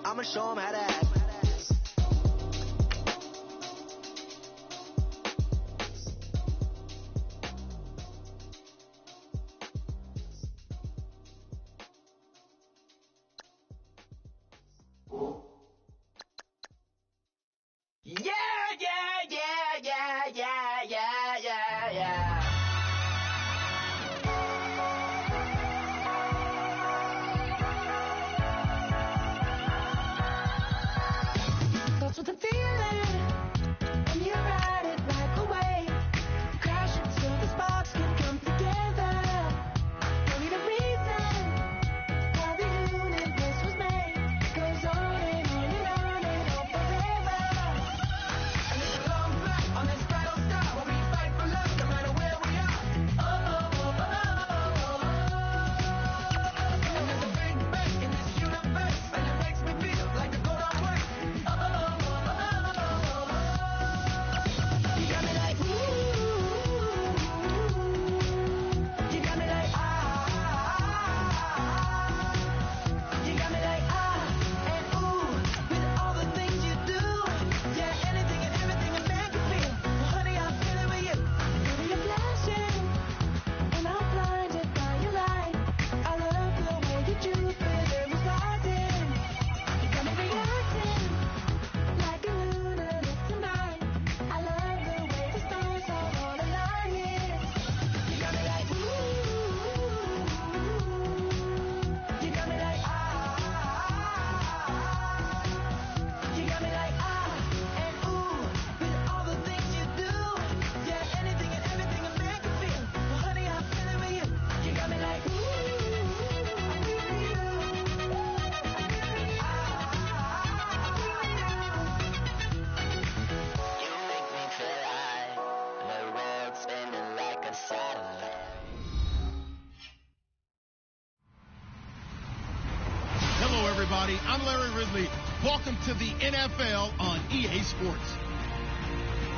I'ma show him how to act. Everybody, I'm Larry Ridley. Welcome to the NFL on EA Sports.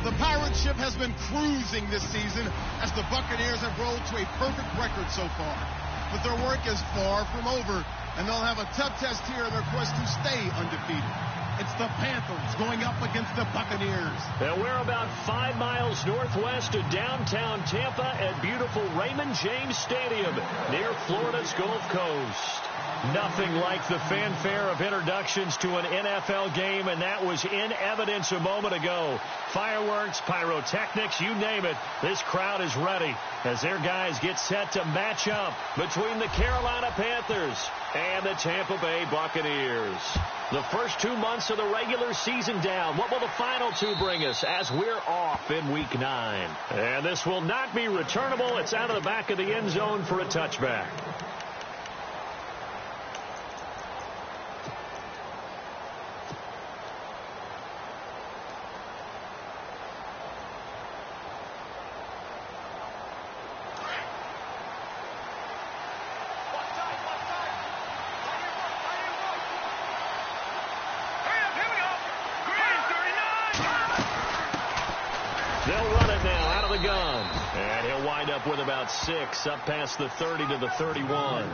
The Pirate ship has been cruising this season as the Buccaneers have rolled to a perfect record so far. But their work is far from over, and they'll have a tough test here in their quest to stay undefeated. It's the Panthers going up against the Buccaneers. And we're about 5 miles northwest of downtown Tampa at beautiful Raymond James Stadium near Florida's Gulf Coast. Nothing like the fanfare of introductions to an NFL game, and that was in evidence a moment ago. Fireworks, pyrotechnics, you name it. This crowd is ready as their guys get set to match up between the Carolina Panthers and the Tampa Bay Buccaneers. The first 2 months of the regular season down. What will the final two bring us as we're off in Week 9? And this will not be returnable. It's out of the back of the end zone for a touchback. With about 6 up past the 30 to the 31.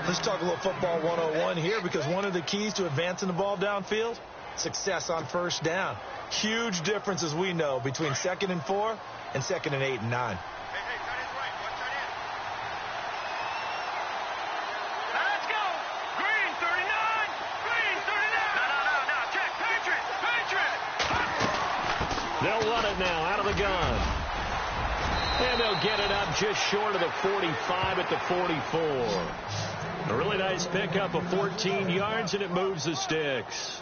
Let's talk a little football 101 here, because one of the keys to advancing the ball downfield, success on first down. Huge difference, as we know, between 2nd and 4 and 2nd and 8 and 9. Let's go. Green 39. Green 39. No. Check. Patriot. They'll run it now out of the gun. And they'll get it up just short of the 45 at the 44. A really nice pickup of 14 yards, and it moves the sticks.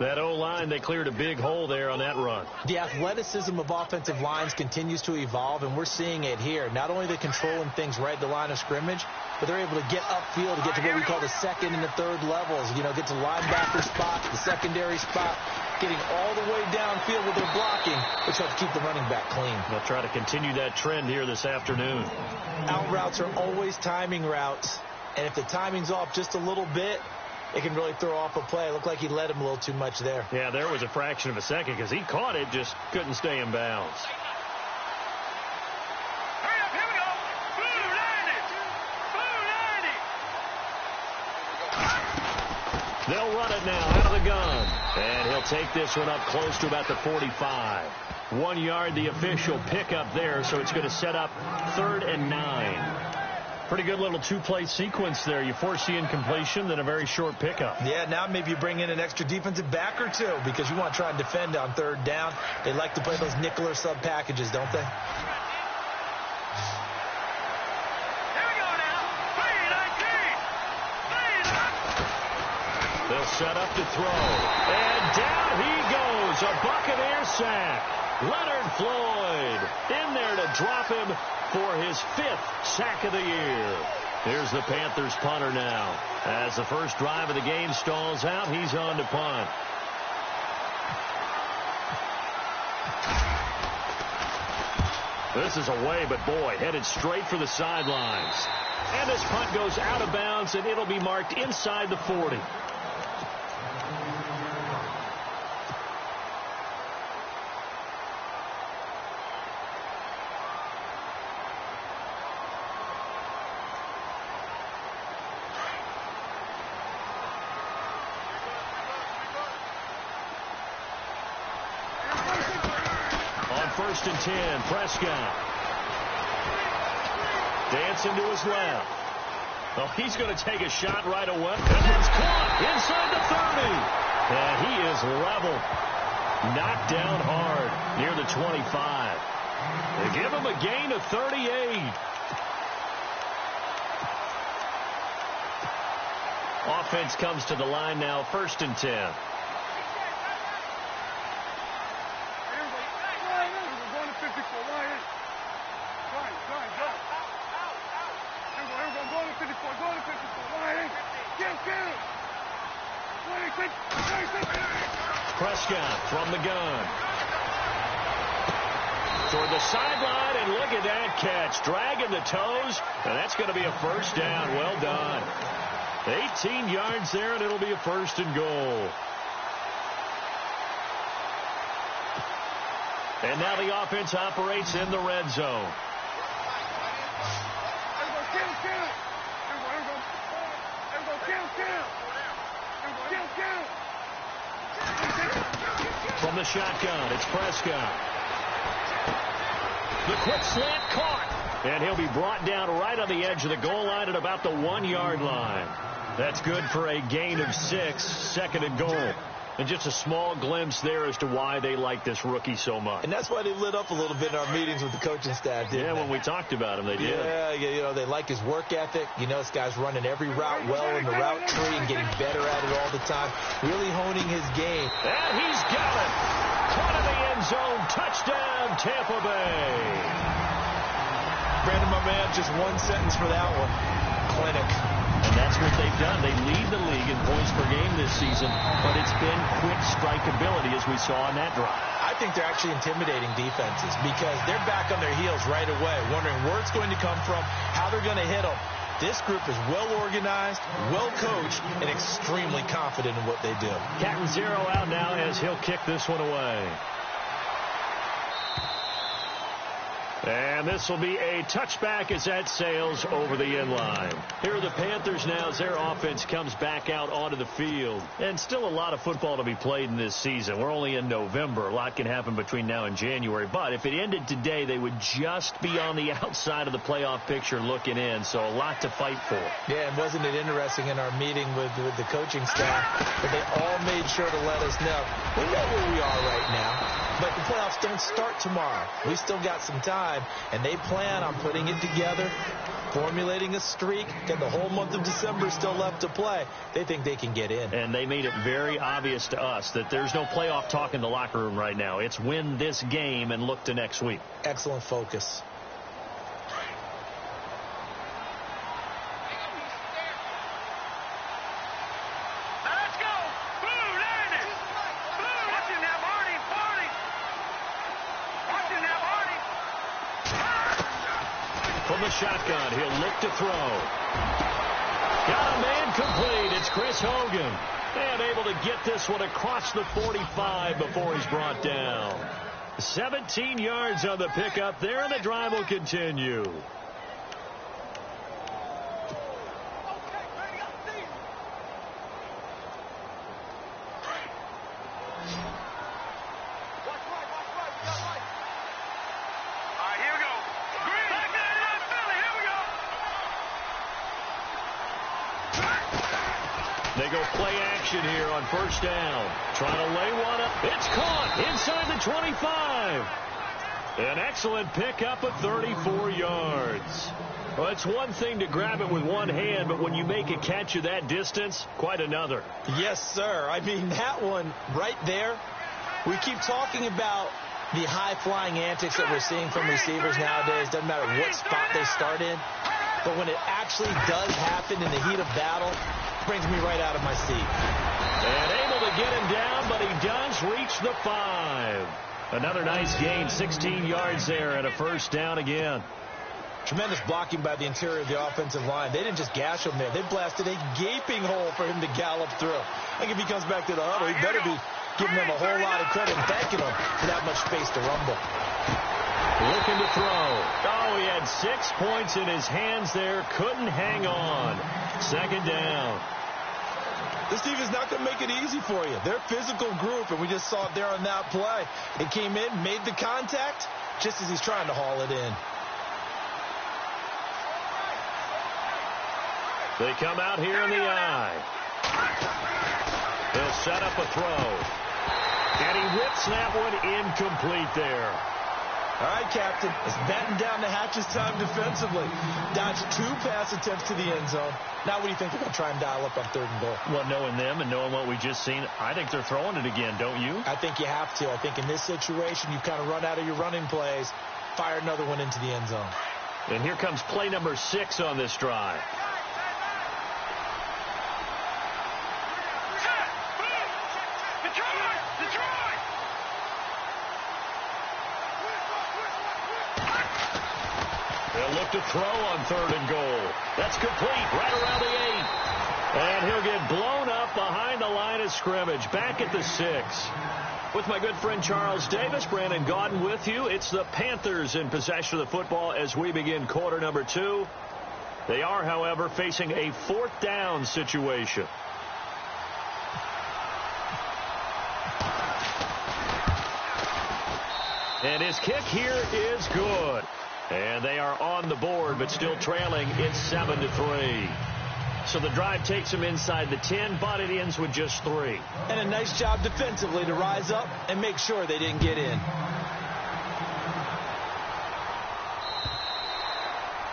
That O-line, they cleared a big hole there on that run. The athleticism of offensive lines continues to evolve, and we're seeing it here. Not only are they controlling things right at the line of scrimmage, but they're able to get upfield to get to what we call the second and the third levels. You know, get to linebacker spots, the secondary spot, getting all the way downfield with their blocking, which helps keep the running back clean. They'll try to continue that trend here this afternoon. Out routes are always timing routes, and if the timing's off just a little bit, it can really throw off a play. It looked like he led him a little too much there. Yeah, there was a fraction of a second because he caught it, just couldn't stay in bounds. Hurry up, here we go. Blue 90. They'll run it now out of the gun. And he'll take this one up close to about the 45. 1 yard, the official pickup there, so it's going to set up 3rd and 9. Pretty good little two-play sequence there. You force the incompletion, then a very short pickup. Yeah, now maybe you bring in an extra defensive back or two because you want to try and defend on 3rd down. They like to play those nickel or sub packages, don't they? They'll set up to throw. And down he goes. A Buccaneer sack. Leonard Floyd in there to drop him for his 5th sack of the year. Here's the Panthers punter now. As the first drive of the game stalls out, he's on to punt. This is away, but boy, headed straight for the sidelines. And this punt goes out of bounds, and it'll be marked inside the 40. First and 10, Prescott. Dancing to his left. Oh, he's going to take a shot right away. And it's caught inside the 30. And he is level. Knocked down hard near the 25. They give him a gain of 38. Offense comes to the line now, 1st and 10. Prescott from the gun. Toward the sideline, and look at that catch. Dragging the toes, and that's going to be a first down. Well done. 18 yards there, and it'll be a 1st and goal. And now the offense operates in the red zone. From the shotgun, it's Prescott. The quick slant caught. And he'll be brought down right on the edge of the goal line at about the 1 yard line. That's good for a gain of 6, 2nd and goal. And just a small glimpse there as to why they like this rookie so much. And that's why they lit up a little bit in our meetings with the coaching staff, didn't they? When we talked about him, they did. Yeah, you know, they like his work ethic. You know, this guy's running every route well in the route tree and getting better at it all the time. Really honing his game. And he's got it. Caught in the end zone. Touchdown, Tampa Bay. Brandon, my man, just one sentence for that one. Clinic. And that's what they've done. They lead the league in points per game this season, but it's been quick strike ability as we saw on that drive. I think they're actually intimidating defenses because they're back on their heels right away, wondering where it's going to come from, how they're going to hit them. This group is well organized, well coached, and extremely confident in what they do. Captain Zero out now as he'll kick this one away. And this will be a touchback as that sails over the end line. Here are the Panthers now as their offense comes back out onto the field. And still a lot of football to be played in this season. We're only in November. A lot can happen between now and January. But if it ended today, they would just be on the outside of the playoff picture looking in. So a lot to fight for. Yeah, and wasn't it interesting in our meeting with the coaching staff that they all made sure to let us know. We know where we are right now. But the playoffs don't start tomorrow. We still got some time, and they plan on putting it together, formulating a streak, got the whole month of December still left to play. They think they can get in. And they made it very obvious to us that there's no playoff talk in the locker room right now. It's win this game and look to next week. Excellent focus. From the shotgun, he'll look to throw. Got a man complete. It's Chris Hogan. And able to get this one across the 45 before he's brought down. 17 yards on the pickup there, and the drive will continue. They go play action here on first down. Trying to lay one up. It's caught inside the 25. An excellent pickup of 34 yards. Well, it's one thing to grab it with one hand, but when you make a catch of that distance, quite another. Yes, sir. I mean, that one right there, we keep talking about the high-flying antics that we're seeing from receivers nowadays. Doesn't matter what spot they start in. But when it actually does happen in the heat of battle, it brings me right out of my seat. And able to get him down, but he does reach the 5. Another nice gain, 16 yards there, and a first down again. Tremendous blocking by the interior of the offensive line. They didn't just gash him there. They blasted a gaping hole for him to gallop through. I think if he comes back to the huddle, he better be giving them a whole lot of credit and thanking them for that much space to rumble. Looking to throw. Oh, he had 6 points in his hands there. Couldn't hang on. Second down. This team is not going to make it easy for you. They're a physical group, and we just saw it there on that play. It came in, made the contact, just as he's trying to haul it in. They come out here in the eye. They'll set up a throw. And he whips that one incomplete there. All right, Captain. It's batten down the hatches time defensively. Dodged 2 pass attempts to the end zone. Now what do you think they're going to try and dial up on 3rd and goal? Well, knowing them and knowing what we just seen, I think they're throwing it again, don't you? I think you have to. I think in this situation, you kind of run out of your running plays, fire another one into the end zone. And here comes play number 6 on this drive. They'll look to throw on 3rd and goal. That's complete right around the 8. And he'll get blown up behind the line of scrimmage. Back at the 6. With my good friend Charles Davis, Brandon Gaudin with you. It's the Panthers in possession of the football as we begin quarter number 2. They are, however, facing a 4th down situation. And his kick here is good. And they are on the board, but still trailing. It's 7-3. So the drive takes them inside the 10, but it ends with just 3. And a nice job defensively to rise up and make sure they didn't get in.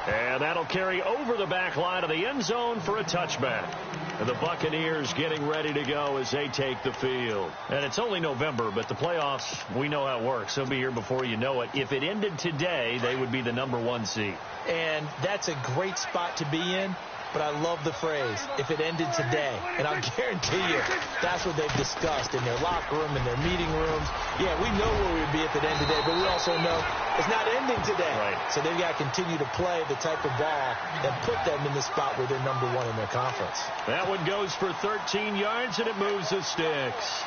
And that'll carry over the back line of the end zone for a touchback. And the Buccaneers getting ready to go as they take the field. And it's only November, but the playoffs, we know how it works. They'll be here before you know it. If it ended today, they would be the number 1 seed. And that's a great spot to be in. But I love the phrase, if it ended today. And I'll guarantee you, that's what they've discussed in their locker room, in their meeting rooms. Yeah, we know where we would be if it ended today, but we also know it's not ending today. Right. So they've got to continue to play the type of ball that put them in the spot where they're number 1 in their conference. That one goes for 13 yards, and it moves the sticks.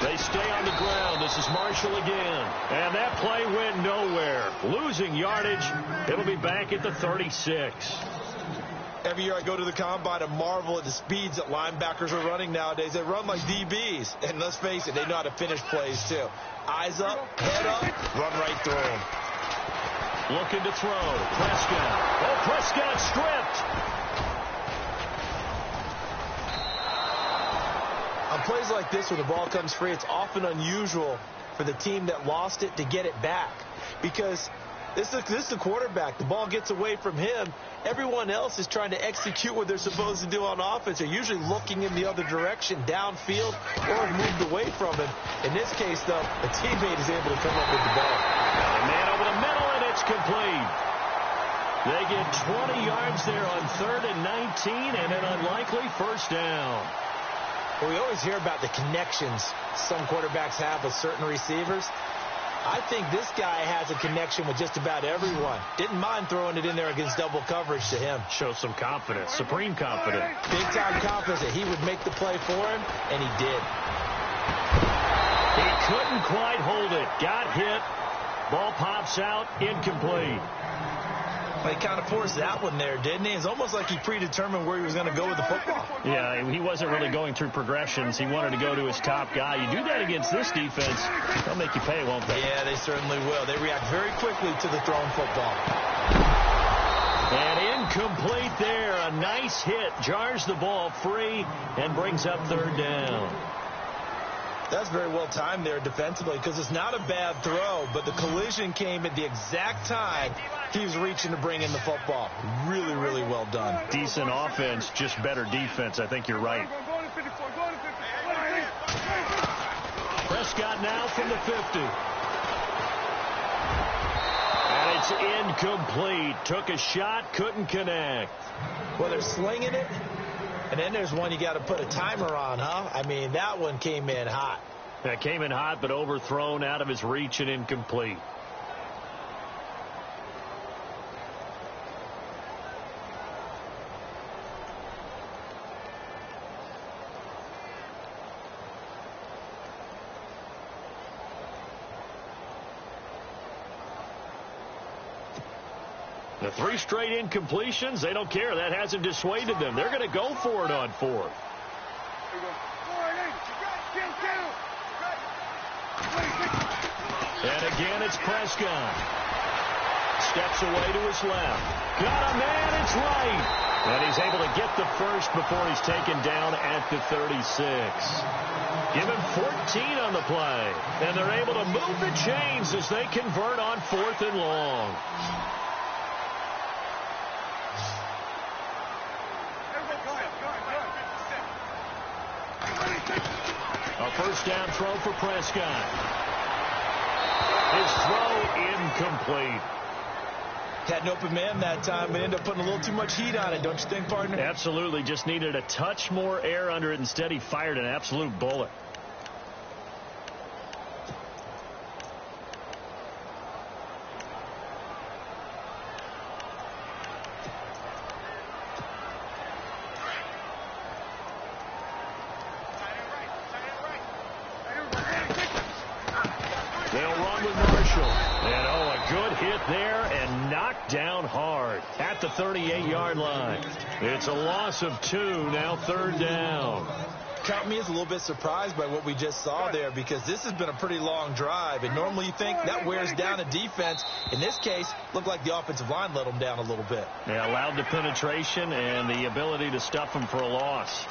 They stay on the ground. This is Marshall again. And that play went nowhere. Losing yardage. It'll be back at the 36. Every year I go to the combine and marvel at the speeds that linebackers are running nowadays. They run like DBs. And let's face it, they know how to finish plays too. Eyes up, head up, run right through them. Looking to throw. Prescott. Oh, Prescott stripped. On plays like this where the ball comes free, it's often unusual for the team that lost it to get it back. Because this is the quarterback. The ball gets away from him. Everyone else is trying to execute what they're supposed to do on offense. They're usually looking in the other direction, downfield, or moved away from him. In this case, though, a teammate is able to come up with the ball. A man over the middle, and it's complete. They get 20 yards there on 3rd and 19, and an unlikely first down. Well, we always hear about the connections some quarterbacks have with certain receivers. I think this guy has a connection with just about everyone. Didn't mind throwing it in there against double coverage to him. Shows some confidence, supreme confidence. Big-time confidence that he would make the play for him, and he did. He couldn't quite hold it. Got hit. Ball pops out, incomplete. Well, he kind of forced that one there, didn't he? It's almost like he predetermined where he was going to go with the football. Yeah, he wasn't really going through progressions. He wanted to go to his top guy. You do that against this defense, they'll make you pay, won't they? Yeah, they certainly will. They react very quickly to the thrown football. And incomplete there. A nice hit. Jars the ball free and brings up third down. That's very well timed there defensively because it's not a bad throw, but the collision came at the exact time he was reaching to bring in the football. Really, really well done. Decent offense, just better defense. I think you're right. Prescott now from the 50. And it's incomplete. Took a shot, couldn't connect. Well, they're slinging it. And then there's one you got to put a timer on, huh? I mean, that one came in hot. That came in hot, but overthrown out of his reach and incomplete. The 3 straight incompletions, they don't care. That hasn't dissuaded them. They're going to go for it on 4th. And again, it's Prescott. Steps away to his left. Got a man, it's right. And he's able to get the first before he's taken down at the 36. Give him 14 on the play. And they're able to move the chains as they convert on 4th and long. A first down throw for Prescott. His throw incomplete. Had an open man that time, but ended up putting a little too much heat on it, don't you think, partner? Absolutely. Just needed a touch more air under it. Instead, he fired an absolute bullet. They'll run with Marshall. And, oh, a good hit there and knocked down hard at the 38-yard line. It's a loss of 2, now 3rd down. Count me as a little bit surprised by what we just saw there because this has been a pretty long drive. And normally you think that wears down a defense. In this case, looked like the offensive line let them down a little bit. They allowed the penetration and the ability to stuff them for a loss.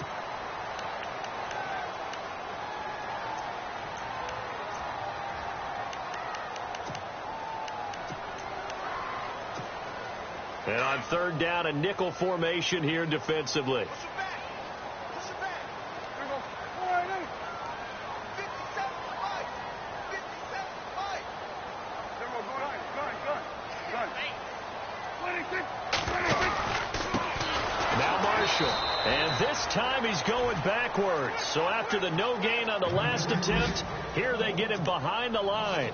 And on 3rd down, a nickel formation here defensively. Now Marshall. And this time he's going backwards. So after the no gain on the last attempt, here they get him behind the line.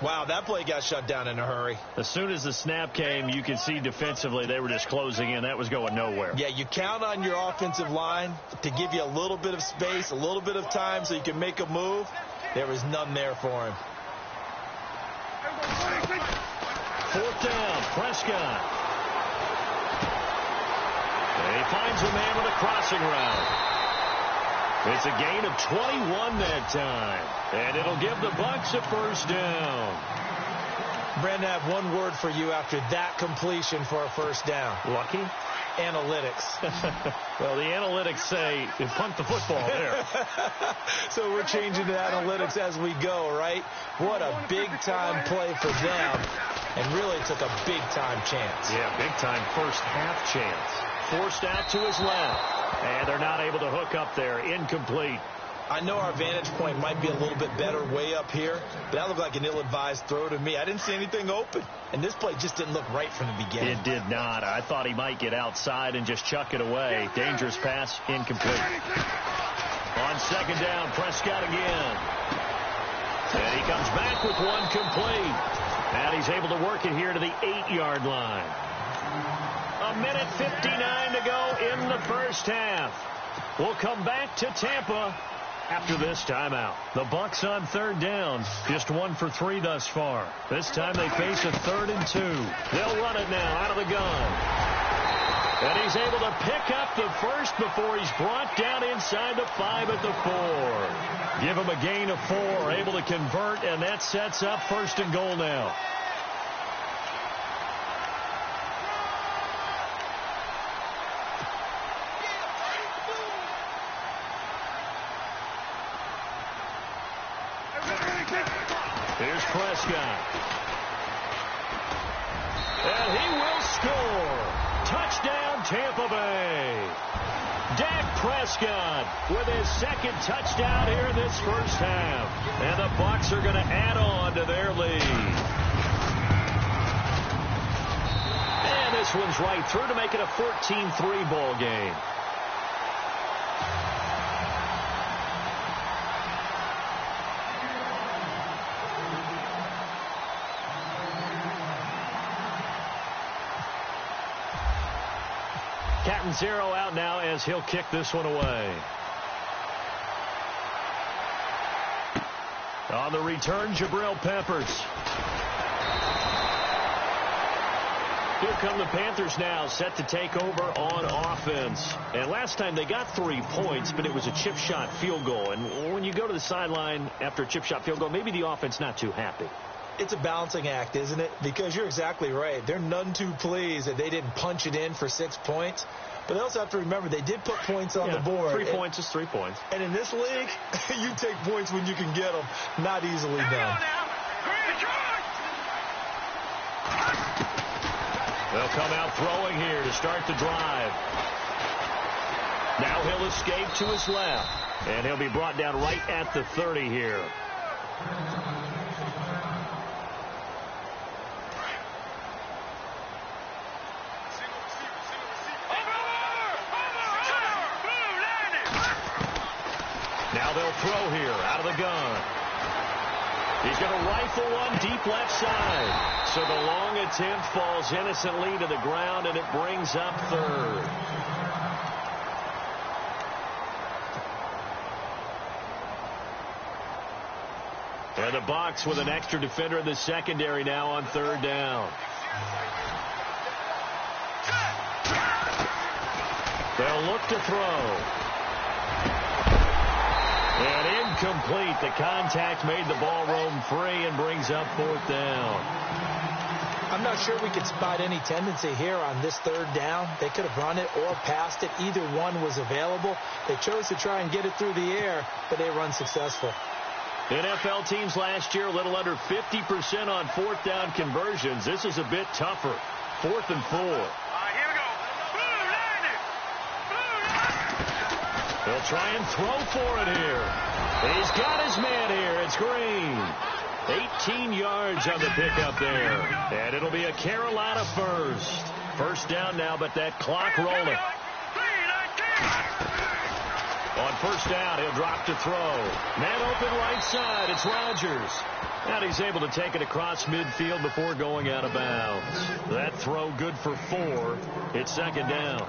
Wow, that play got shut down in a hurry. As soon as the snap came, you could see defensively they were just closing in. That was going nowhere. Yeah, you count on your offensive line to give you a little bit of space, a little bit of time so you can make a move. There was none there for him. 4th down, Prescott. And he finds a man with a crossing route. It's a gain of 21 that time. And it'll give the Bucs a first down. Brandon, I have one word for you after that completion for a first down. Lucky? Analytics. Well, the analytics say you punt the football there. So we're changing to analytics as we go, right? What a big-time play for them. And really took a big-time chance. Yeah, big-time first half chance. Forced out to his left. And they're not able to hook up there. Incomplete. I know our vantage point might be a little bit better way up here, but that looked like an ill-advised throw to me. I didn't see anything open, and this play just didn't look right from the beginning. It did not. I thought he might get outside and just chuck it away. Dangerous pass, incomplete. On 2nd down, Prescott again. And he comes back with one complete. And he's able to work it here to the 8-yard line. 1:59 to go in the first half. We'll come back to Tampa After this timeout, the Bucs on third down, just 1 for 3 thus far. This time they face a 3rd and 2. They'll run it now out of the gun. And he's able to pick up the first before he's brought down inside the 5 at the 4. Give him a gain of 4, able to convert, and that sets up 1st and goal now. Here's Prescott. And he will score. Touchdown, Tampa Bay. Dak Prescott with his 2nd touchdown here in this first half. And the Bucs are going to add on to their lead. And this one's right through to make it a 14-3 ball game. Captain Zero out now as he'll kick this one away. On the return, Jabril Peppers. Here come the Panthers now, set to take over on offense. And last time they got 3 points, but it was a chip shot field goal. And when you go to the sideline after a chip shot field goal, maybe the offense not too happy. It's a balancing act, isn't it? Because you're exactly right. They're none too pleased that they didn't punch it in for 6 points. But they also have to remember they did put points on the board. 3 points is 3 points. And in this league, you take points when you can get them. Not easily done. They'll come out throwing here to start the drive. Now he'll escape to his left. And he'll be brought down right at the 30 here. Now they'll throw here out of the gun. He's going to rifle one deep left side. So the long attempt falls innocently to the ground, and it brings up 3rd. And the Bucs with an extra defender in the secondary now on 3rd down. They'll look to throw. And incomplete. The contact made the ball roam free and brings up 4th down. I'm not sure we could spot any tendency here on this 3rd down. They could have run it or passed it. Either one was available. They chose to try and get it through the air, but they run successful. NFL teams last year a little under 50% on 4th down conversions. This is a bit tougher. 4th and 4. They'll try and throw for it here. He's got his man here. It's Green. 18 yards on the pickup there. And it'll be a Carolina first. 1st down now, but that clock rolling. On 1st down, he'll drop to throw. Man open right side. It's Rodgers. And he's able to take it across midfield before going out of bounds. That throw good for 4. It's 2nd down.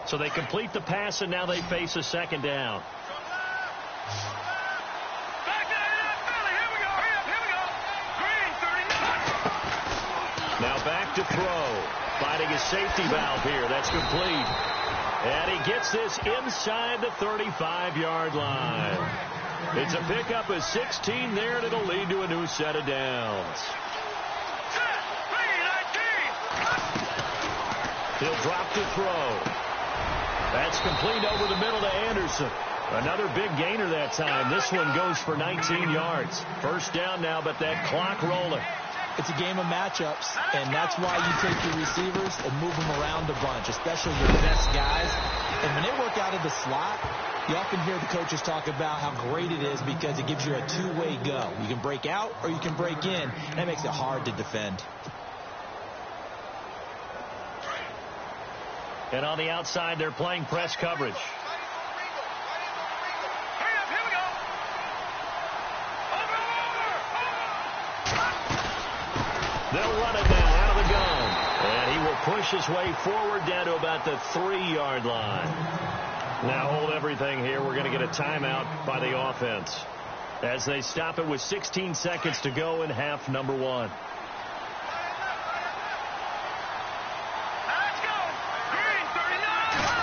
So they complete the pass, and now they face a 2nd down. Now back to throw. Finding his safety valve here. That's complete. And he gets this inside the 35-yard line. It's a pickup of 16 there, and it'll lead to a new set of downs. He'll drop to throw. That's complete over the middle to Anderson. Another big gainer that time. This one goes for 19 yards. 1st down now, but that clock rolling. It's a game of matchups, and that's why you take your receivers and move them around a bunch, especially your best guys. And when they work out of the slot, you often hear the coaches talk about how great it is because it gives you a two-way go. You can break out or you can break in, and that makes it hard to defend. And on the outside, they're playing press coverage. They'll run it now out of the gun. And he will push his way forward down to about the 3-yard line. Now hold everything here. We're going to get a timeout by the offense as they stop it with 16 seconds to go in half number 1.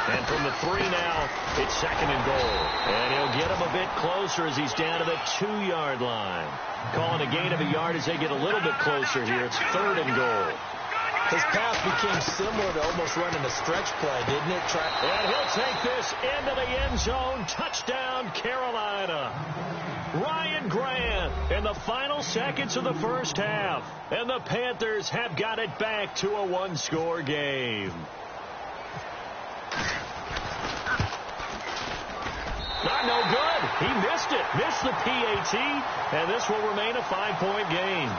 And from the 3 now, it's 2nd and goal. And he'll get him a bit closer as he's down to the 2-yard line. Calling a gain of a yard as they get a little bit closer here. It's 3rd and goal. His pass became similar to almost running a stretch play, didn't it? And he'll take this into the end zone. Touchdown, Carolina. Ryan Grant in the final seconds of the first half. And the Panthers have got it back to a 1-score game. Not no good. He missed it. Missed the PAT. And this will remain a 5-point game.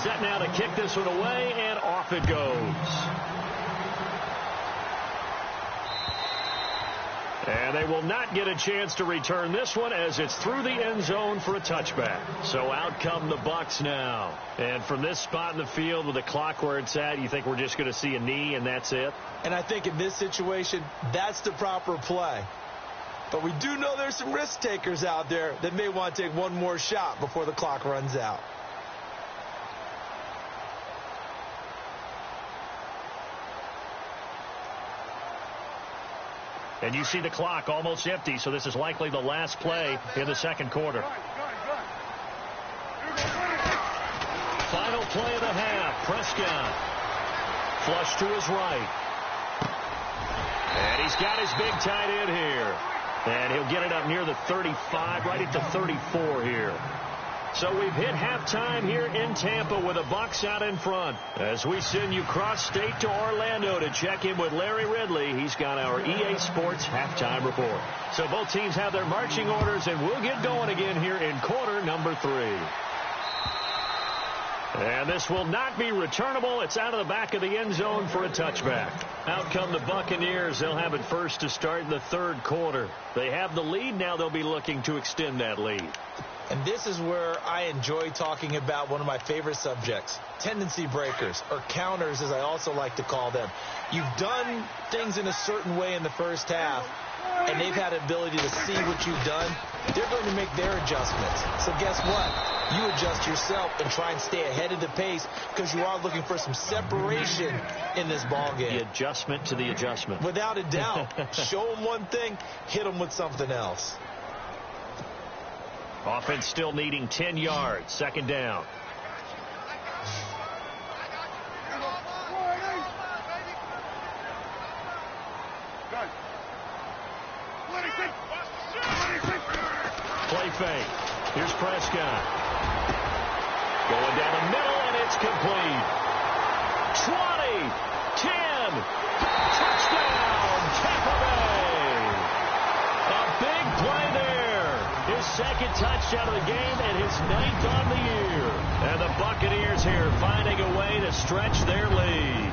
Set now to kick this one away, and off it goes. And they will not get a chance to return this one as it's through the end zone for a touchback. So out come the Bucs now. And from this spot in the field with the clock where it's at, you think we're just going to see a knee and that's it? And I think in this situation, that's the proper play. But we do know there's some risk takers out there that may want to take one more shot before the clock runs out. And you see the clock almost empty, so this is likely the last play in the second quarter. Final play of the half. Prescott. Flush to his right. And he's got his big tight end here. And he'll get it up near the 35, right at the 34 here. So we've hit halftime here in Tampa with the Bucs out in front. As we send you cross-state to Orlando to check in with Larry Ridley, he's got our EA Sports halftime report. So both teams have their marching orders, and we'll get going again here in quarter number 3. And this will not be returnable. It's out of the back of the end zone for a touchback. Out come the Buccaneers. They'll have it first to start in the third quarter. They have the lead. Now they'll be looking to extend that lead. And this is where I enjoy talking about one of my favorite subjects, tendency breakers, or counters as I also like to call them. You've done things in a certain way in the first half, and they've had the ability to see what you've done. They're going to make their adjustments. So guess what? You adjust yourself and try and stay ahead of the pace because you are looking for some separation in this ball game. The adjustment to the adjustment. Without a doubt. Show them one thing, hit them with something else. Offense still needing 10 yards. Second down. Play fake. Here's Prescott. Going down the middle, and it's complete. 20, 10, touchdown, Tampa Bay. A big play there. His second touchdown of the game and his 9th on the year. And the Buccaneers here finding a way to stretch their lead.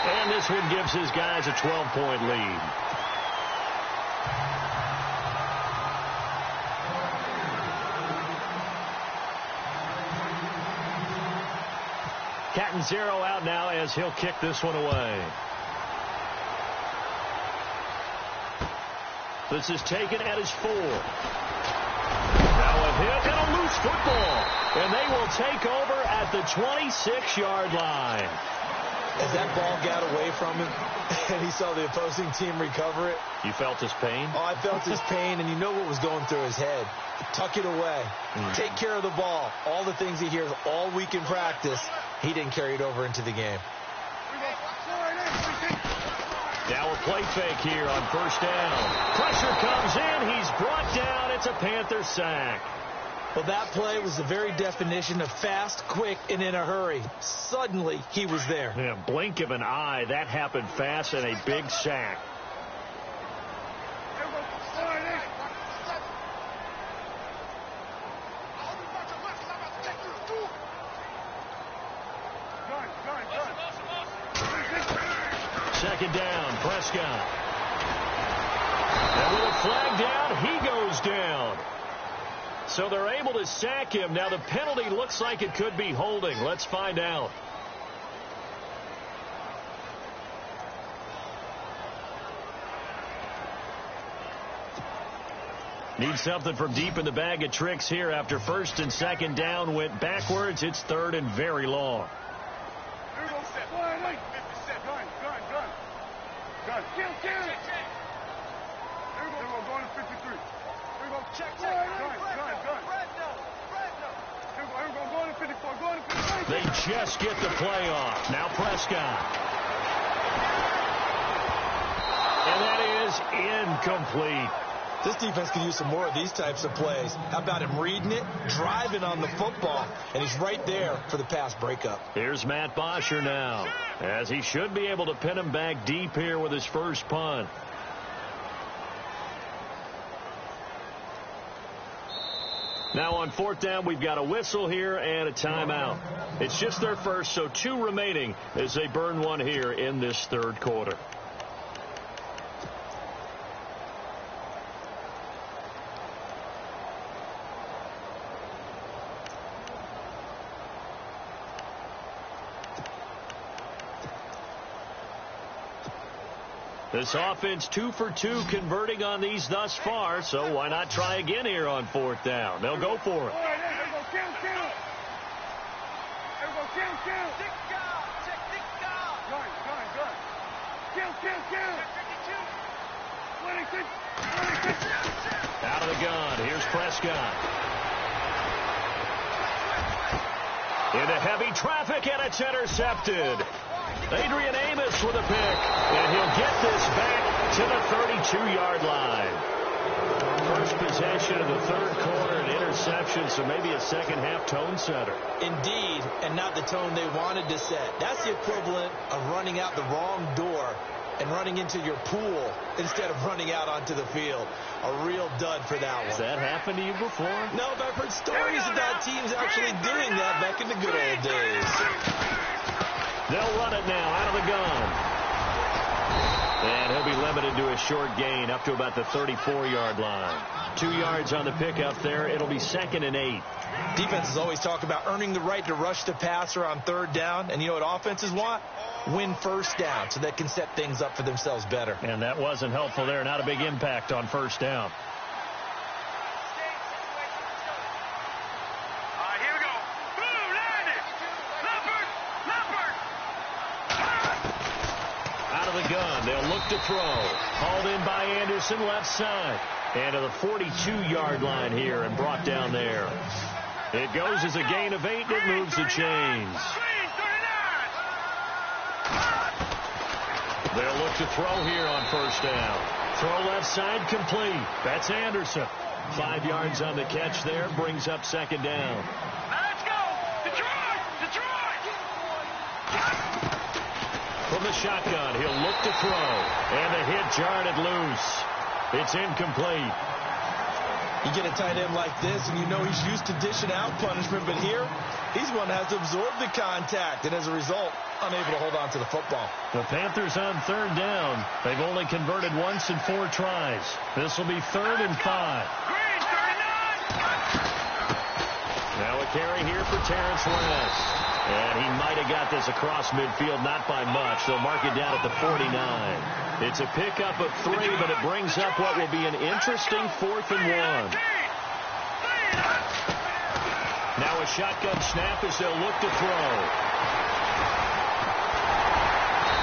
And this one gives his guys a 12-point lead. Catanzaro out now as he'll kick this one away. This is taken at his 4. Now a hit and a loose football. And they will take over at the 26-yard line. As that ball got away from him and he saw the opposing team recover it. You felt his pain? Oh, I felt his pain, and you know what was going through his head. Tuck it away. Take care of the ball. All the things he hears all week in practice, he didn't carry it over into the game. Now a play fake here on first down. Pressure comes in. He's brought down. It's a Panther sack. Well, that play was the very definition of fast, quick, and in a hurry. Suddenly, he was there. Yeah, blink of an eye. That happened fast and a big sack. second down. Prescott. And with a flag down, he goes down. So they're able to sack him. Now the penalty looks like it could be holding. Let's find out. Need something from deep in the bag of tricks here after first and second down went backwards. It's third and very long. They just get the play off. Now Prescott. And that is incomplete. This defense can use some more of these types of plays. How about him reading it, driving on the football, and he's right there for the pass breakup. Here's Matt Bosher now, as he should be able to pin him back deep here with his first punt. Now on fourth down, we've got a whistle here and a timeout. It's just their first, so 2 remaining as they burn one here in this third quarter. This offense 2 for 2 converting on these thus far, so why not try again here on fourth down? They'll go for it. Out of the gun. Here's Prescott. Into heavy traffic, and it's intercepted. Adrian Amos with a pick, and he'll get this back to the 32-yard line. First possession of the third quarter, an interception, so maybe a second-half tone setter. Indeed, and not the tone they wanted to set. That's the equivalent of running out the wrong door and running into your pool instead of running out onto the field. A real dud for that one. Has that happened to you before? No, but I've heard stories about teams actually doing that back in the good old days. They'll run it now out of the gun. And he'll be limited to a short gain up to about the 34-yard line. 2 yards on the pickup there. It'll be 2nd and 8. Defenses always talk about earning the right to rush the passer on third down. And you know what offenses want? Win first down so they can set things up for themselves better. And that wasn't helpful there. Not a big impact on first down. They'll look to throw. Hauled in by Anderson, left side. And to the 42-yard line here and brought down there. It goes as a gain of 8, and it moves the chains. They'll look to throw here on first down. Throw left side, complete. That's Anderson. 5 yards on the catch there, brings up second down. Let's go! Detroit! Detroit! From the shotgun, he'll look to throw. And the hit jarred it loose. It's incomplete. You get a tight end like this, and you know he's used to dishing out punishment, but here, he's one that has absorbed the contact, and as a result, unable to hold on to the football. The Panthers on third down. They've only converted once in 4 tries. This will be 3rd and 5. Now a carry here for Terrence West. And he might have got this across midfield, not by much. They'll mark it down at the 49. It's a pickup of 3, but it brings up what will be an interesting 4th and 1. Now a shotgun snap as they'll look to throw.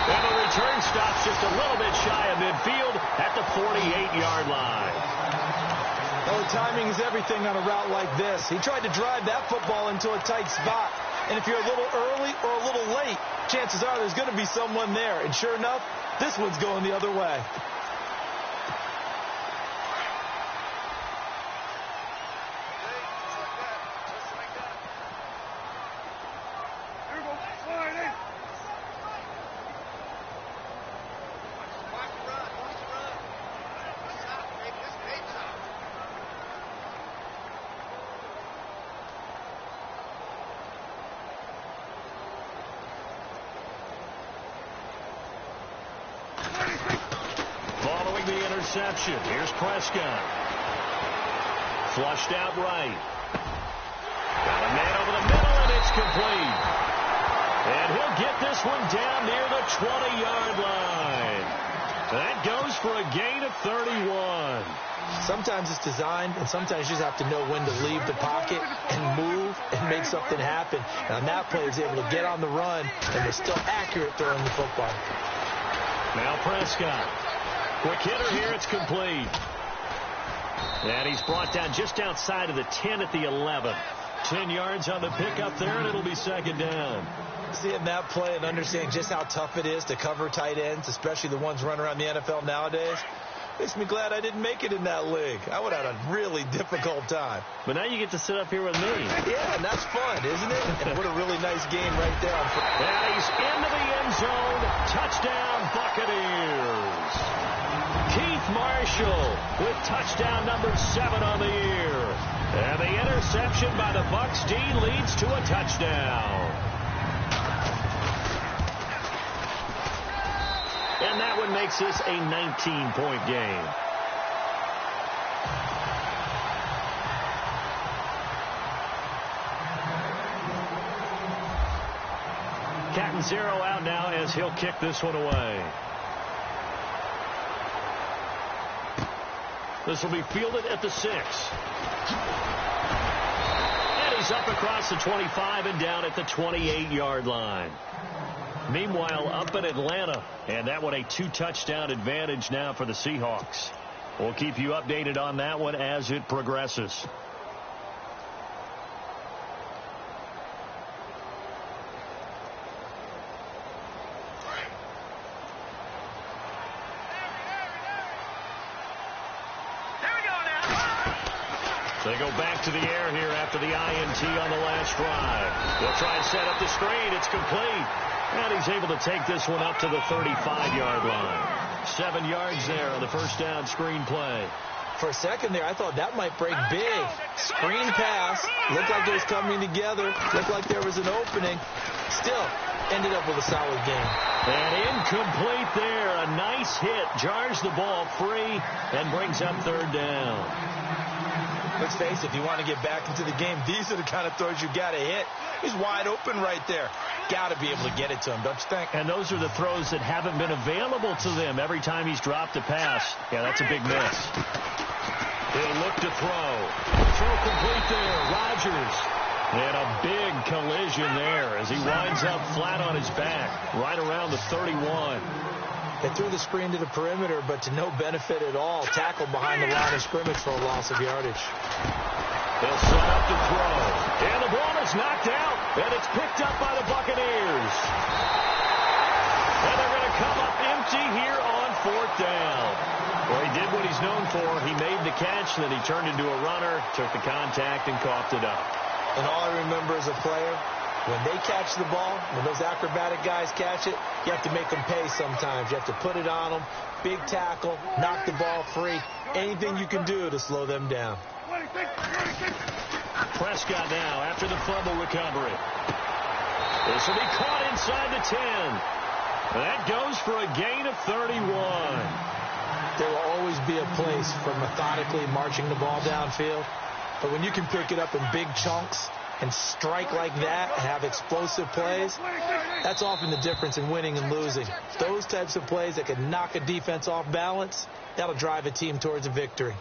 And the return stops just a little bit shy of midfield at the 48-yard line. Oh, timing is everything on a route like this. He tried to drive that football into a tight spot. And if you're a little early or a little late, chances are there's going to be someone there. And sure enough, this one's going the other way. the interception. Here's Prescott. Flushed out right. Got a man over the middle, and it's complete. And he'll get this one down near the 20-yard line. That goes for a gain of 31. Sometimes it's designed, and sometimes you just have to know when to leave the pocket and move and make something happen. And on that play, he's able to get on the run, and they're still accurate throwing the football. Now Prescott. Quick hitter here. It's complete. And he's brought down just outside of the 10 at the 11. 10 yards on the pickup there, and it'll be second down. Seeing that play and understanding just how tough it is to cover tight ends, especially the ones running around the NFL nowadays, makes me glad I didn't make it in that league. I would have had a really difficult time. But now you get to sit up here with me. Yeah, and that's fun, isn't it? And what a really nice game right there. And he's into the end zone. Touchdown, Buccaneers. Keith Marshall with touchdown number 7 on the year. And the interception by the Bucs D leads to a touchdown. And that one makes this a 19-point game. Captain Zero out now as he'll kick this one away. This will be fielded at the 6. And he's up across the 25 and down at the 28-yard line. Meanwhile, up in Atlanta, and that one a 2-touchdown advantage now for the Seahawks. We'll keep you updated on that one as it progresses. They go back to the air here after the INT on the last drive. They'll try and set up the screen. It's complete. And he's able to take this one up to the 35-yard line. 7 yards there on the first down screen play. For a second there, I thought that might break big. Screen pass. Looked like it was coming together. Looked like there was an opening. Still, ended up with a solid game. And incomplete there. A nice hit. Jars the ball free and brings up third down. Let's face it, if you want to get back into the game, these are the kind of throws you got to hit. He's wide open right there. Got to be able to get it to him, don't you think? And those are the throws that haven't been available to them every time he's dropped a pass. Yeah, that's a big miss. He'll look to throw. Throw complete there. Rodgers. And a big collision there as he winds up flat on his back right around the 31. They threw the screen to the perimeter, but to no benefit at all. Tackled behind the line of scrimmage for a loss of yardage. They'll set up to throw. And the ball is knocked out. And it's picked up by the Buccaneers. And they're going to come up empty here on 4th down. Well, he did what he's known for. He made the catch, then he turned into a runner, took the contact, and coughed it up. And all I remember as a player, when they catch the ball, when those acrobatic guys catch it, you have to make them pay sometimes. You have to put it on them, big tackle, knock the ball free, anything you can do to slow them down. Prescott now after the fumble recovery. This will be caught inside the 10. That goes for a gain of 31. There will always be a place for methodically marching the ball downfield. But when you can pick it up in big chunks and strike like that, have explosive plays, that's often the difference in winning and losing. Those types of plays that can knock a defense off balance, that'll drive a team towards a victory.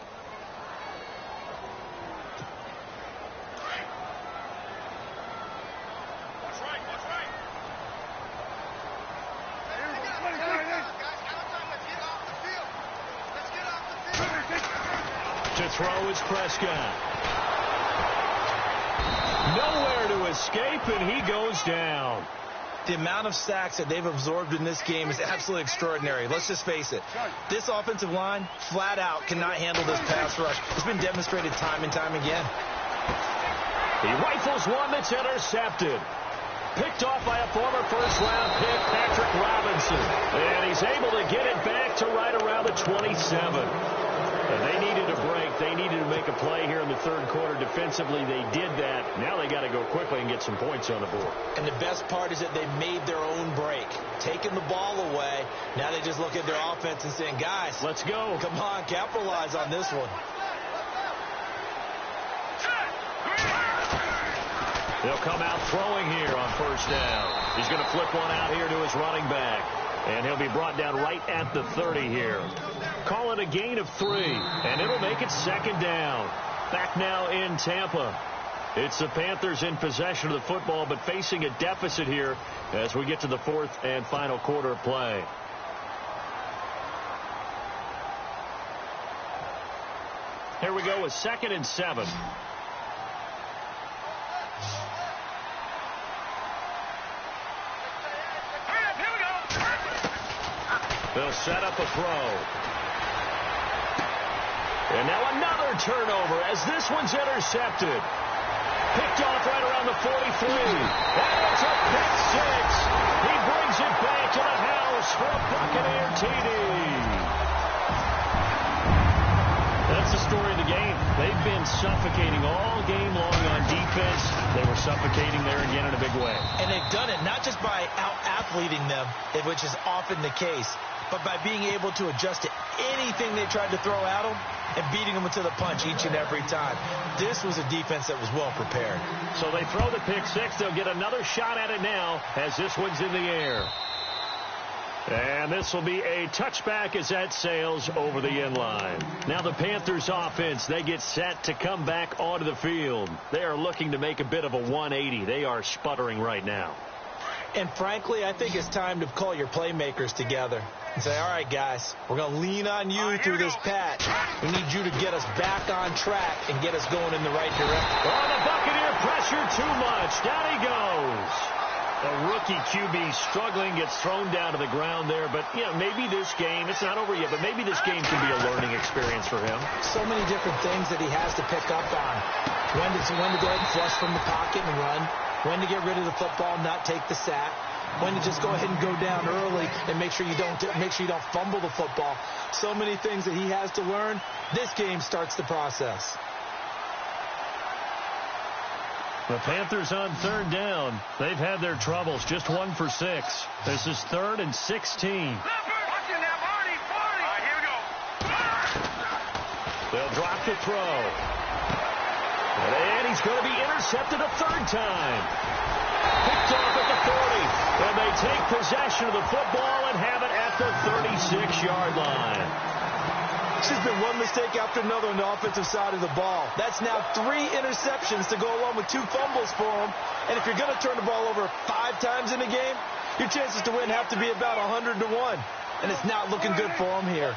To throw is Prescott. Nowhere to escape, and he goes down. The amount of sacks that they've absorbed in this game is absolutely extraordinary. Let's just face it. This offensive line, flat out, cannot handle this pass rush. It's been demonstrated time and time again. He rifles one that's intercepted. Picked off by a former first-round pick, Patrick Robinson. And he's able to get it back to right around the 27. And they needed a break they needed to make a play here in the third quarter defensively. They did that. Now they got to go quickly and get some points on the board. And the best part is that they made their own break. Taking the ball away, now they just look at their offense and saying, guys, let's go. Come on, capitalize on this one. They'll come out throwing here on first down. He's going to flip one out here to his running back. And he'll be brought down right at the 30 here. Call it a gain of 3. And it'll make it second down. Back now in Tampa. It's the Panthers in possession of the football, but facing a deficit here as we get to the fourth and final quarter of play. Here we go with 2nd and 7. They'll set up a throw. And now another turnover as this one's intercepted. Picked off right around the 43. And it's a pick 6. He brings it back to the house for a Buccaneer TD. That's the story of the game. They've been suffocating all game long on defense. They were suffocating there again in a big way. And they've done it not just by out-athleting them, which is often the case, but by being able to adjust to anything they tried to throw at them and beating them to the punch each and every time. This was a defense that was well prepared. So they throw the pick 6. They'll get another shot at it now as this one's in the air. And this will be a touchback as that sails over the end line. Now the Panthers offense, they get set to come back onto the field. They are looking to make a bit of a 180. They are sputtering right now. And frankly, I think it's time to call your playmakers together and say, all right, guys, we're going to lean on you through this patch. We need you to get us back on track and get us going in the right direction. Oh, the Buccaneer pressure too much. Down he goes. A rookie QB struggling, gets thrown down to the ground there. But, you know, maybe this game, it's not over yet, but maybe this game can be a learning experience for him. So many different things that he has to pick up on. When to go ahead and flush from the pocket and run. When to get rid of the football and not take the sack. When to just go ahead and go down early and make sure you don't fumble the football. So many things that he has to learn. This game starts the process. The Panthers on third down. They've had their troubles. Just 1 for 6. This is 3rd and 16. They'll drop the throw. And he's going to be intercepted a 3rd time. Picked off at the 40. And they take possession of the football and have it at the 36-yard line. It's just been one mistake after another on the offensive side of the ball. That's now 3 interceptions to go along with 2 fumbles for him. And if you're going to turn the ball over 5 times in a game, your chances to win have to be about 100 to 1. And it's not looking good for him here.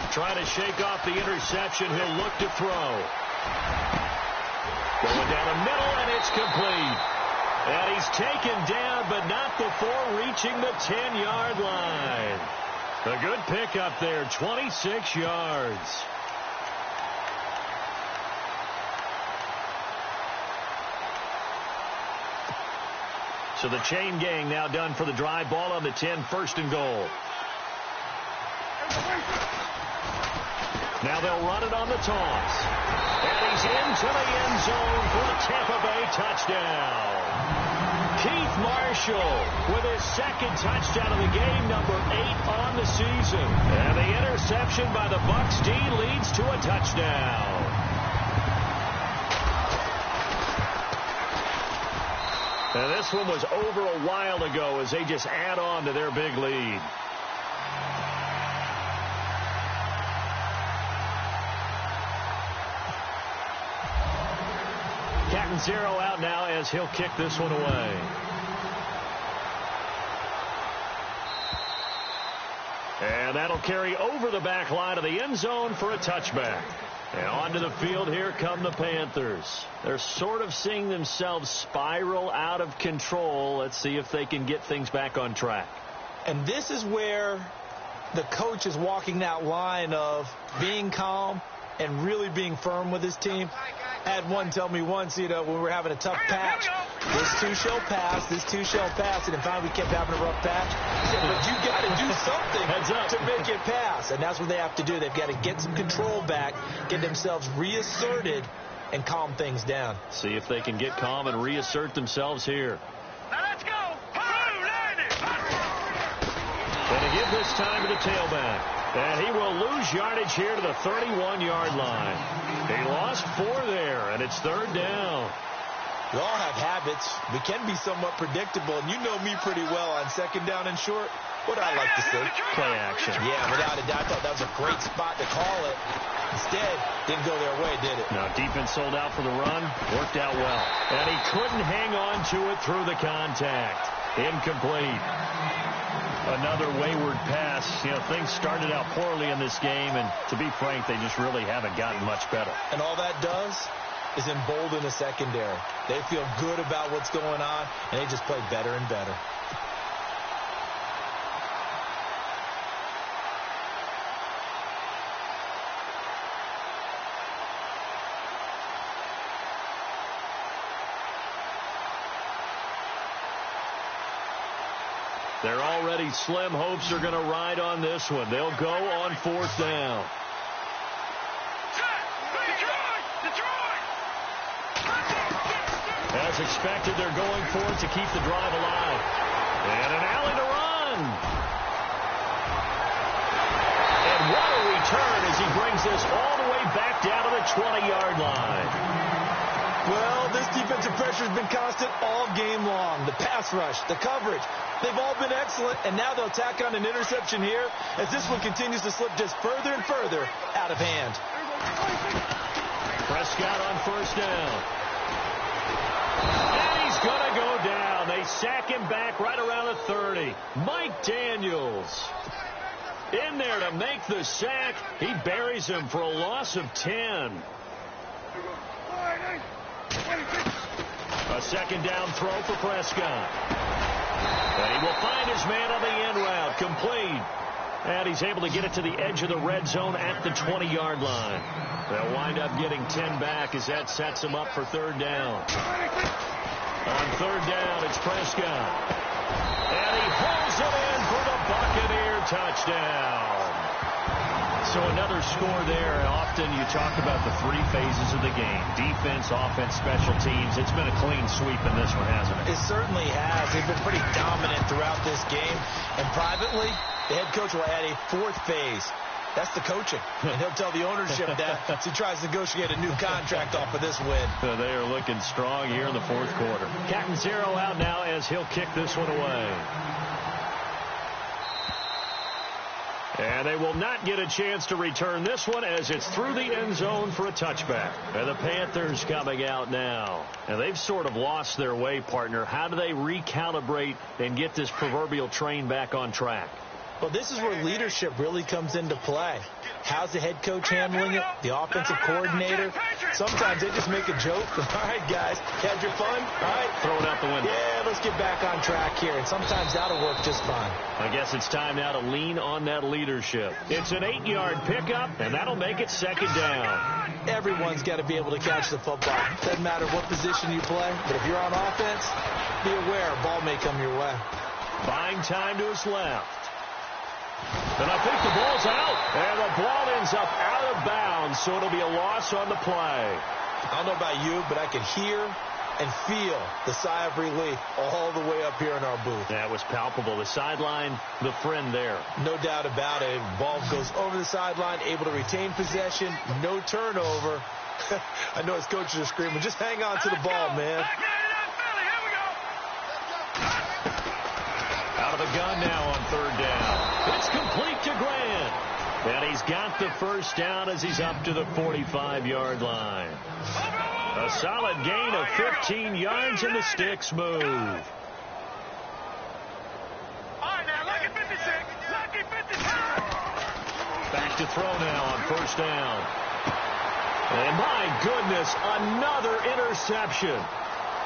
Trying to shake off the interception. He'll look to throw. Going down the middle, and it's complete. And he's taken down, but not before reaching the 10-yard line. A good pickup there, 26 yards. So the chain gang now done for the drive. Ball on the 10, 1st and goal. Now they'll run it on the toss. And he's into the end zone for a Tampa Bay touchdown. Keith Marshall with his 2nd touchdown of the game, number 8 on the season. And the interception by the Bucs D leads to a touchdown. And this one was over a while ago as they just add on to their big lead. Captain Zero out now as he'll kick this one away. And that'll carry over the back line of the end zone for a touchback. And onto the field, here come the Panthers. They're sort of seeing themselves spiral out of control. Let's see if they can get things back on track. And this is where the coach is walking that line of being calm and really being firm with his team. I had one tell me once, when we were having a tough patch, this too shall pass, and then finally we kept having a rough patch. He said, but you got to do something to make it pass, and that's what they have to do. They've got to get some control back, get themselves reasserted, and calm things down. See if they can get calm and reassert themselves here. Now let's go. And to give this time to the tailback. And he will lose yardage here to the 31-yard line. He lost 4 there, and it's 3rd down. We all have habits. We can be somewhat predictable, and you know me pretty well on 2nd down and short. What I like to see? Play action. Yeah, without a doubt. I thought that was a great spot to call it. Instead, didn't go their way, did it? No, defense sold out for the run. Worked out well. And he couldn't hang on to it through the contact. Incomplete. Another wayward pass. Things started out poorly in this game, and to be frank, they just really haven't gotten much better. And all that does is embolden the secondary. They feel good about what's going on, and they just play better and better. They're already slim hopes are going to ride on this one. They'll go on 4th down. As expected, they're going for it to keep the drive alive. And an alley to run. And what a return as he brings this all the way back down to the 20-yard line. Well, this defensive pressure has been constant all game long. The pass rush, the coverage, they've all been excellent, and now they'll tack on an interception here as this one continues to slip just further and further out of hand. Prescott on 1st down. And he's going to go down. They sack him back right around the 30. Mike Daniels in there to make the sack. He buries him for a loss of 10. A 2nd down throw for Prescott. And he will find his man on the end route. Complete. And he's able to get it to the edge of the red zone at the 20-yard line. They'll wind up getting 10 back as that sets them up for 3rd down. On 3rd down, it's Prescott. And he pulls it in for the Buccaneer touchdown. So another score there. Often you talk about the 3 phases of the game. Defense, offense, special teams. It's been a clean sweep in this one, hasn't it? It certainly has. They've been pretty dominant throughout this game. And privately, the head coach will add a 4th phase. That's the coaching. And he'll tell the ownership that as he tries to negotiate a new contract off of this win. So they are looking strong here in the 4th quarter. Captain Zero out now as he'll kick this one away. And they will not get a chance to return this one as it's through the end zone for a touchback. And the Panthers coming out now. And they've sort of lost their way, partner. How do they recalibrate and get this proverbial train back on track? Well, this is where leadership really comes into play. How's the head coach handling it? The offensive coordinator? Sometimes they just make a joke. All right, guys, had your fun? All right. Throw it out the window. Yeah, let's get back on track here. And sometimes that'll work just fine. I guess it's time now to lean on that leadership. It's an 8-yard pickup, and that'll make it 2nd down. Everyone's got to be able to catch the football. Doesn't matter what position you play, but if you're on offense, be aware a ball may come your way. Buying time to his left. And I think the ball's out. And the ball ends up out of bounds, so it'll be a loss on the play. I don't know about you, but I can hear and feel the sigh of relief all the way up here in our booth. That was palpable. The sideline, the friend there. No doubt about it. Ball goes over the sideline, able to retain possession, no turnover. I know his coaches are screaming, just hang on to the ball, man. Out of the gun now on 3rd down. It's complete to Grant. And he's got the 1st down as he's up to the 45-yard line. A solid gain of 15 yards and the sticks move. All right, now, lucky 56. Lucky 56. Back to throw now on 1st down. And my goodness, another interception.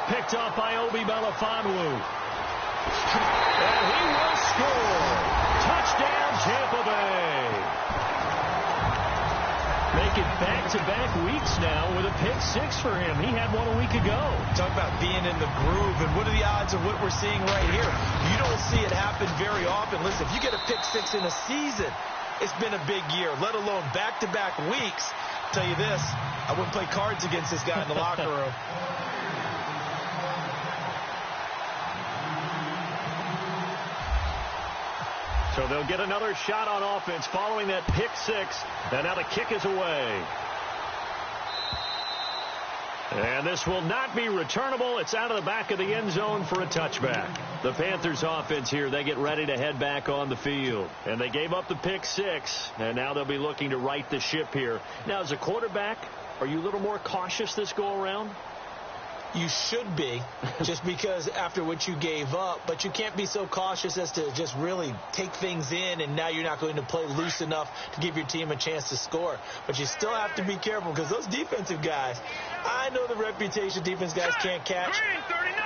Picked up by Obi Melifonwu. And he will score. Touchdown, Tampa Bay. They make it back-to-back weeks now with a pick six for him. He had one a week ago. Talk about being in the groove, and what are the odds of what we're seeing right here? You don't see it happen very often. Listen, if you get a pick six in a season, it's been a big year, let alone back-to-back weeks. I'll tell you this, I wouldn't play cards against this guy in the locker room. So they'll get another shot on offense following that pick six. And now the kick is away. And this will not be returnable. It's out of the back of the end zone for a touchback. The Panthers offense here, they get ready to head back on the field. And they gave up the pick six. And now they'll be looking to right the ship here. Now, as a quarterback, are you a little more cautious this go around? You should be, just because after what you gave up, but you can't be so cautious as to just really take things in, and now you're not going to play loose enough to give your team a chance to score. But you still have to be careful, because those defensive guys, I know the reputation defense guys can't catch.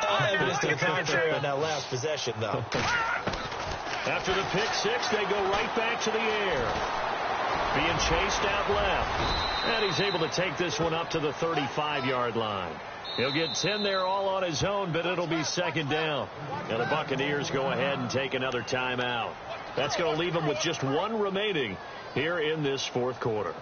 All evidence to the contrary on that last possession, though. After the pick six, they go right back to the air. Being chased out left. And he's able to take this one up to the 35-yard line. He'll get 10 there all on his own, but it'll be second down. And the Buccaneers go ahead and take another timeout. That's going to leave them with just one remaining here in this fourth quarter.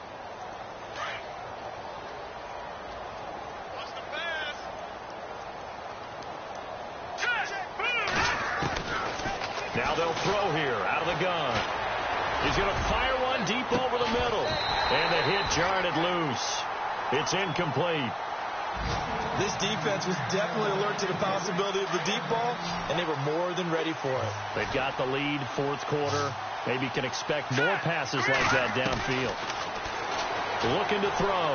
Now they'll throw here out of the gun. He's going to fire one deep over the middle. And the hit jarred it loose. It's incomplete. This defense was definitely alert to the possibility of the deep ball, and they were more than ready for it. They've got the lead, fourth quarter. Maybe can expect more passes like that downfield. Looking to throw.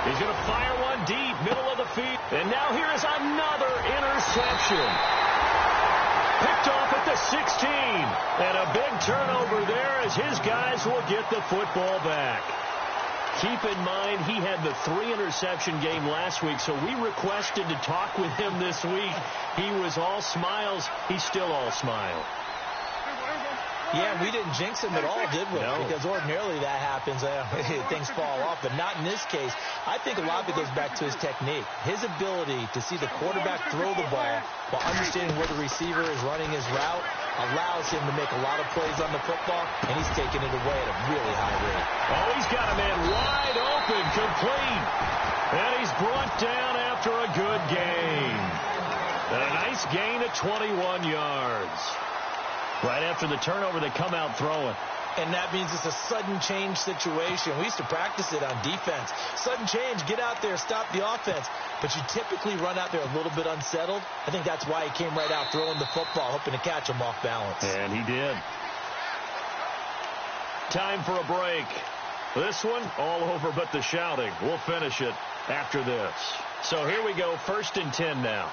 He's going to fire one deep, middle of the field. And now here is another interception. Picked off at the 16. And a big turnover there as his guys will get the football back. Keep in mind, he had the 3-interception game last week, so we requested to talk with him this week. He was all smiles. He's still all smile. Yeah, we didn't jinx him at all, did we? No. Because ordinarily that happens. Things fall off, but not in this case. I think a lot of it goes back to his technique. His ability to see the quarterback throw the ball while understanding where the receiver is running his route allows him to make a lot of plays on the football, and he's taking it away at a really high rate. Oh, he's got a man wide open, complete. And he's brought down after a good gain. And a nice gain of 21 yards. Right after the turnover, they come out throwing. And that means it's a sudden change situation. We used to practice it on defense. Sudden change, get out there, stop the offense. But you typically run out there a little bit unsettled. I think that's why he came right out throwing the football, hoping to catch him off balance. And he did. Time for a break. This one, all over but the shouting. We'll finish it after this. So here we go, 1st and 10 now.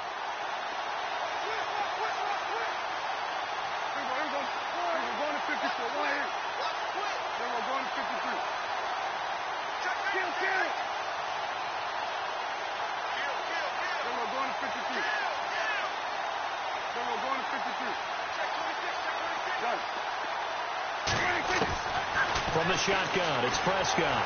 From the shotgun, it's Prescott.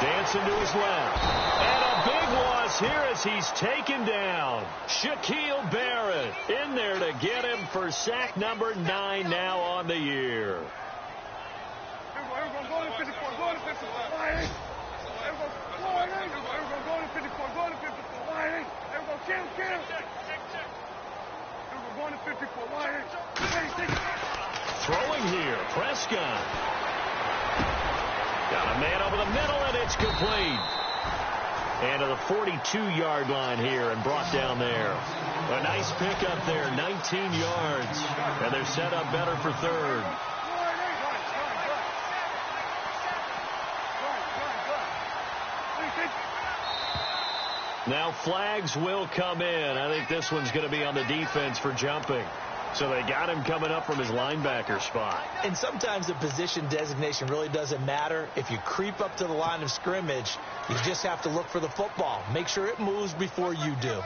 Dancing to his left. And a big loss here as he's taken down. Shaquille Barrett in there to get him for sack number 9 now on the year. Throwing here, Prescott. Got a man over the middle, and it's complete. And to the 42-yard line here and brought down there. A nice pickup there, 19 yards. And they're set up better for third. Now flags will come in. I think this one's going to be on the defense for jumping. So they got him coming up from his linebacker spot. And sometimes the position designation really doesn't matter. If you creep up to the line of scrimmage, you just have to look for the football. Make sure it moves before you do.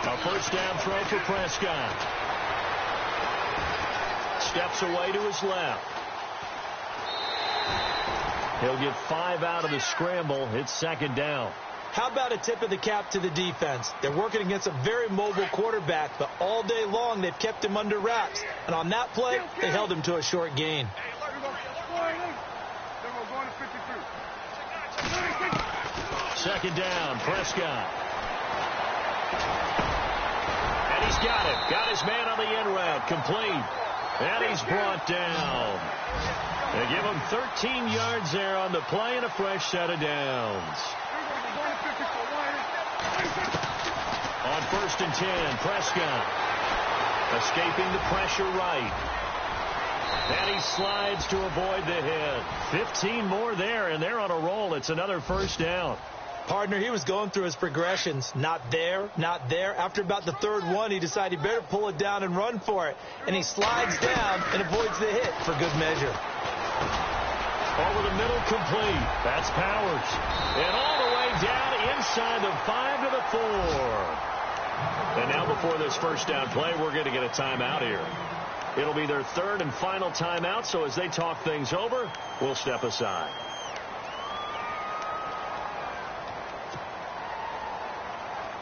A first down throw for Prescott. steps away to his left. He'll get 5 out of the scramble. It's second down. How about a tip of the cap to the defense? They're working against a very mobile quarterback, but all day long they've kept him under wraps. And on that play, they held him to a short gain. Second down, Prescott. And he's got it. Got his man on the in route. Complete. And he's brought down. They give him 13 yards there on the play and a fresh set of downs. On 1st and 10, Prescott escaping the pressure right. And he slides to avoid the hit. 15 more there, and they're on a roll. It's another first down. Partner, he was going through his progressions. Not there, not there. After about the third one, he decided he better pull it down and run for it. And he slides down and avoids the hit for good measure. Over the middle, complete. That's Powers. And all the way down inside the 5 to the 4. And now before this first down play, we're going to get a timeout here. It'll be their third and final timeout, so as they talk things over, we'll step aside.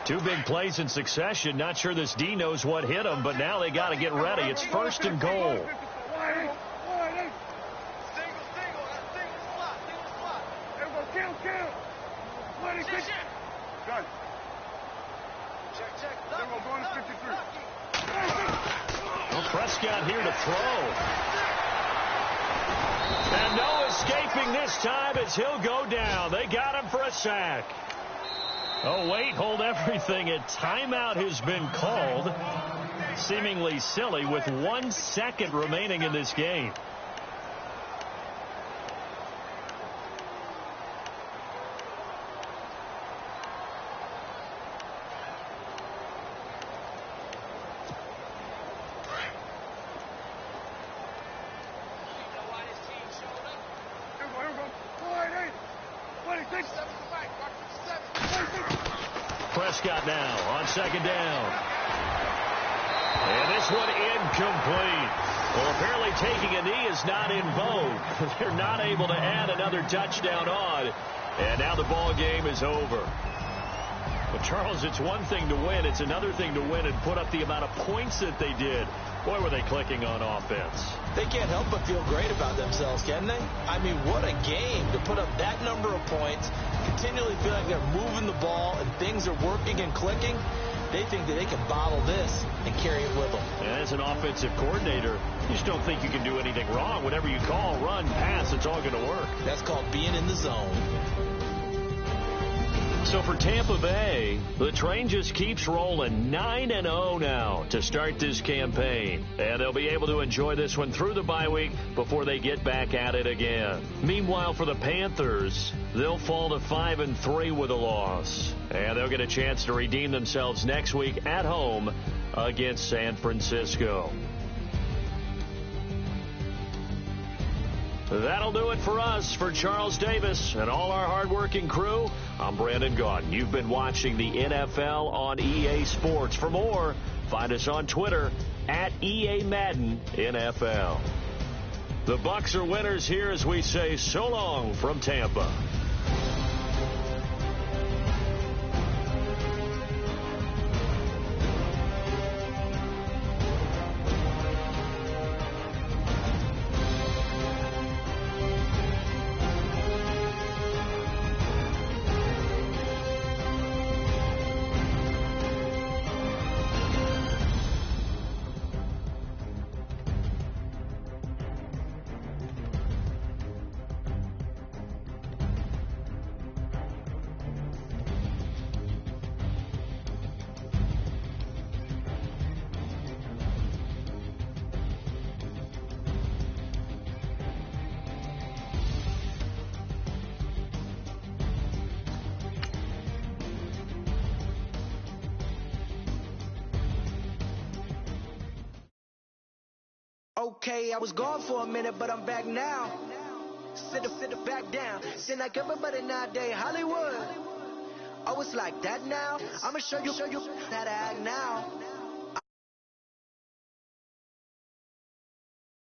Two big plays in succession. Not sure this D knows what hit him, but now they got to get ready. It's 1st and goal. Well, Prescott here to throw. And no escaping this time as he'll go down. They got him for a sack. Oh, wait, hold everything. A timeout has been called. Seemingly silly with 1 second remaining in this game. Prescott now on 2nd down. And this one incomplete. Well, apparently taking a knee is not in vogue. They're not able to add another touchdown on. And now the ball game is over. But, Charles, it's one thing to win. It's another thing to win and put up the amount of points that they did. Boy, were they clicking on offense. They can't help but feel great about themselves, can they? I mean, what a game to put up that number of points, continually feel like they're moving the ball and things are working and clicking. They think that they can bottle this and carry it with them. And as an offensive coordinator, you just don't think you can do anything wrong. Whatever you call, run, pass, it's all going to work. That's called being in the zone. So for Tampa Bay, the train just keeps rolling 9-0 now to start this campaign. And they'll be able to enjoy this one through the bye week before they get back at it again. Meanwhile, for the Panthers, they'll fall to 5-3 with a loss. And they'll get a chance to redeem themselves next week at home against San Francisco. That'll do it for us. For Charles Davis and all our hardworking crew, I'm Brandon Gaudin. You've been watching the NFL on EA Sports. For more, find us on Twitter at EA Madden NFL. The Bucs are winners here as we say so long from Tampa. Okay, I was gone for a minute, but I'm back now. Sit back down. Seem like everybody nowadays, Hollywood. Oh, it's like that now? I'ma show you how to act now.